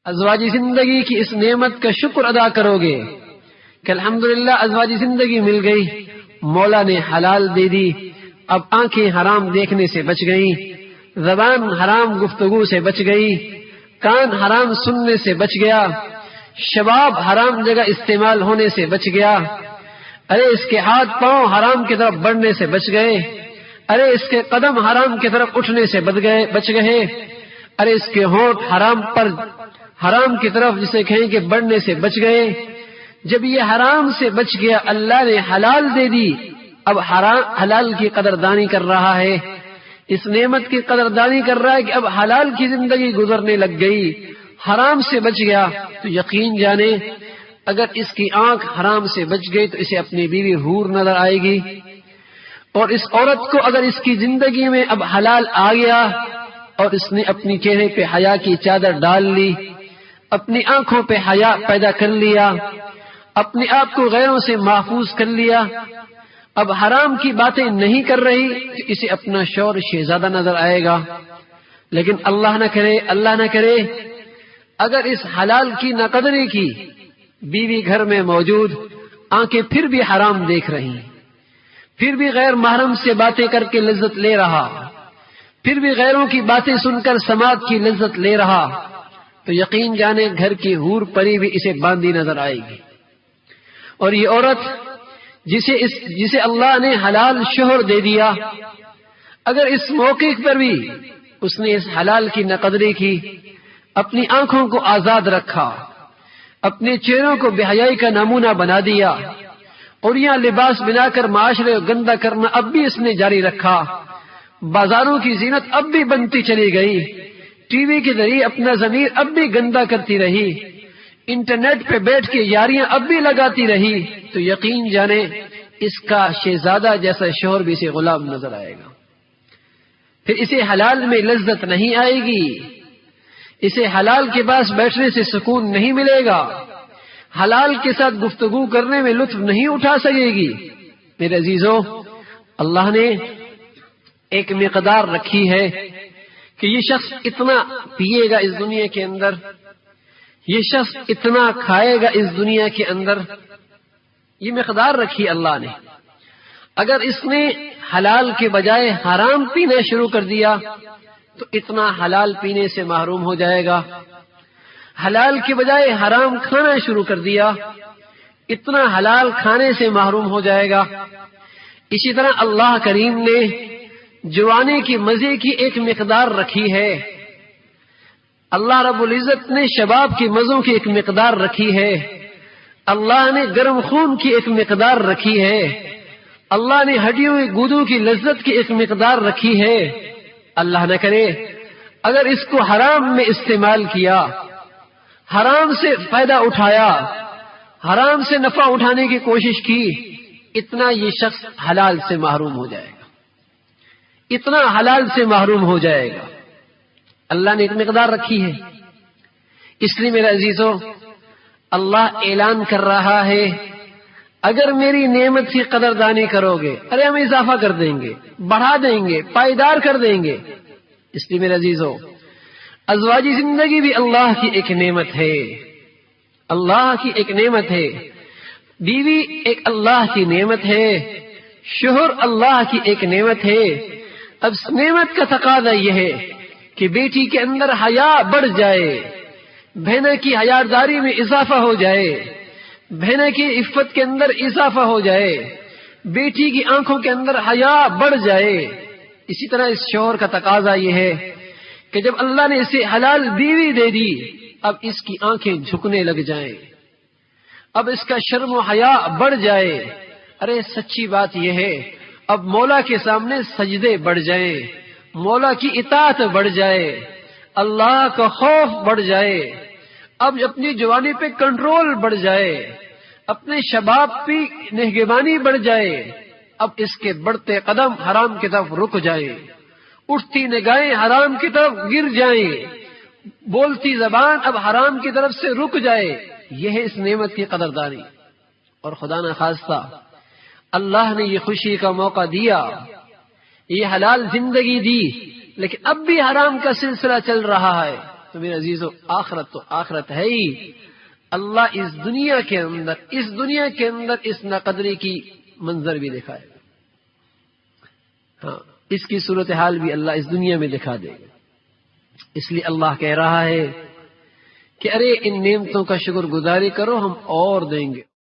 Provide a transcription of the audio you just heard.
ازواجی زندگی کی اس نعمت کا شکر ادا کرو گے کہ الحمدللہ ازواجی زندگی مل گئی، مولا نے حلال دے دی، اب آنکھیں حرام دیکھنے سے بچ گئی، زبان حرام گفتگو سے بچ گئی، کان حرام سننے سے بچ گیا، شباب حرام جگہ استعمال ہونے سے بچ گیا، ارے اس کے ہاتھ پاؤں حرام کی طرف بڑھنے سے بچ گئے، ارے اس کے قدم حرام کی طرف اٹھنے سے بچ گئے، ارے اس کے ہونٹ حرام کی طرف جسے کہیں کہ بڑھنے سے بچ گئے۔ جب یہ حرام سے بچ گیا، اللہ نے حلال دے دی، اب حلال کی قدردانی کر رہا ہے، اس نعمت کی قدردانی کر رہا ہے کہ اب حلال کی زندگی گزرنے لگ گئی، حرام سے بچ گیا، تو یقین جانے اگر اس کی آنکھ حرام سے بچ گئی تو اسے اپنی بیوی حور نظر آئے گی، اور اس عورت کو اگر اس کی زندگی میں اب حلال آ گیا اور اس نے اپنی چہرے پہ حیا کی چادر ڈال لی، اپنی آنکھوں پہ حیا پیدا کر لیا، اپنے آپ کو غیروں سے محفوظ کر لیا، اب حرام کی باتیں نہیں کر رہی تو اسے اپنا شوہر شہزادہ نظر آئے گا۔ لیکن اللہ نہ کرے اگر اس حلال کی ناقدری کی، بیوی گھر میں موجود، آنکھیں پھر بھی حرام دیکھ رہی، پھر بھی غیر محرم سے باتیں کر کے لذت لے رہا، پھر بھی غیروں کی باتیں سن کر سماعت کی لذت لے رہا، تو یقین جانے گھر کی حور پری بھی اسے باندھی نظر آئے گی۔ اور یہ عورت جسے اللہ نے حلال شوہر دے دیا، اگر اس موقع پر بھی اس نے اس حلال کی ناقدری کی، اپنی آنکھوں کو آزاد رکھا، اپنے چہروں کو بے حیائی کا نمونہ بنا دیا، اور یہاں لباس بنا کر معاشرے کو گندا کرنا اب بھی اس نے جاری رکھا، بازاروں کی زینت اب بھی بنتی چلی گئی، ٹی وی کے ذریعے اپنا ضمیر اب بھی گندا کرتی رہی، انٹرنیٹ پہ بیٹھ کے یاریاں اب بھی لگاتی رہی، تو یقین جانے اس کا شہزادہ جیسا شوہر بھی اسے غلام نظر آئے گا۔ پھر اسے حلال میں لذت نہیں آئے گی، اسے حلال کے پاس بیٹھنے سے سکون نہیں ملے گا، حلال کے ساتھ گفتگو کرنے میں لطف نہیں اٹھا سکے گی۔ میرے عزیزوں، اللہ نے ایک مقدار رکھی ہے کہ یہ شخص اتنا پیے گا اس دنیا کے اندر، یہ شخص اتنا کھائے گا اس دنیا کے اندر، یہ مقدار رکھی اللہ نے۔ اگر اس نے حلال کے بجائے حرام پینا شروع کر دیا تو اتنا حلال پینے سے محروم ہو جائے گا، حلال کے بجائے حرام کھانا شروع کر دیا، اتنا حلال کھانے سے محروم ہو جائے گا۔ اسی طرح اللہ کریم نے جوانی کی مزے کی ایک مقدار رکھی ہے، اللہ رب العزت نے شباب کی مزوں کی ایک مقدار رکھی ہے، اللہ نے گرم خون کی ایک مقدار رکھی ہے، اللہ نے ہڈیوں کی گودوں کی لذت کی ایک مقدار رکھی ہے۔ اللہ نہ کرے اگر اس کو حرام میں استعمال کیا، حرام سے فائدہ اٹھایا، حرام سے نفع اٹھانے کی کوشش کی، اتنا یہ شخص حلال سے محروم ہو جائے گا، اتنا حلال سے محروم ہو جائے گا۔ اللہ نے ایک مقدار رکھی ہے، اس لیے میرے عزیزوں، اللہ اعلان کر رہا ہے اگر میری نعمت کی قدردانی کرو گے، ارے ہم اضافہ کر دیں گے، بڑھا دیں گے، پائیدار کر دیں گے۔ اس لیے میرے عزیزوں، ازواجی زندگی بھی اللہ کی ایک نعمت ہے، اللہ کی ایک نعمت ہے، بیوی ایک اللہ کی نعمت ہے، شوہر اللہ کی ایک نعمت ہے۔ اب اس نعمت کا تقاضا یہ ہے کہ بیٹی کے اندر حیا بڑھ جائے، بہنوں کی حیاداری میں اضافہ ہو جائے، بہنوں کی عفت کے اندر اضافہ ہو جائے، بیٹی کی آنکھوں کے اندر حیا بڑھ جائے۔ اسی طرح اس شوہر کا تقاضا یہ ہے کہ جب اللہ نے اسے حلال بیوی دے دی، اب اس کی آنکھیں جھکنے لگ جائیں، اب اس کا شرم و حیا بڑھ جائے۔ ارے سچی بات یہ ہے، اب مولا کے سامنے سجدے بڑھ جائیں، مولا کی اطاعت بڑھ جائے، اللہ کا خوف بڑھ جائے، اب اپنی جوانی پہ کنٹرول بڑھ جائے، اپنے شباب پہ نگہبانی بڑھ جائے، اب اس کے بڑھتے قدم حرام کی طرف رک جائے، اٹھتی نگاہیں حرام کی طرف گر جائیں، بولتی زبان اب حرام کی طرف سے رک جائے۔ یہ ہے اس نعمت کی قدردانی۔ اور خدا نخواستہ اللہ نے یہ خوشی کا موقع دیا، یہ حلال زندگی دی، لیکن اب بھی حرام کا سلسلہ چل رہا ہے، تو تو میرے عزیزو آخرت تو آخرت ہے ہی، اللہ اس دنیا کے اندر اس ناقدری کی منظر بھی دکھائے گا، ہاں اس کی صورتحال بھی اللہ اس دنیا میں دکھا دے گا۔ اس لیے اللہ کہہ رہا ہے کہ ارے ان نعمتوں کا شکر گزاری کرو، ہم اور دیں گے۔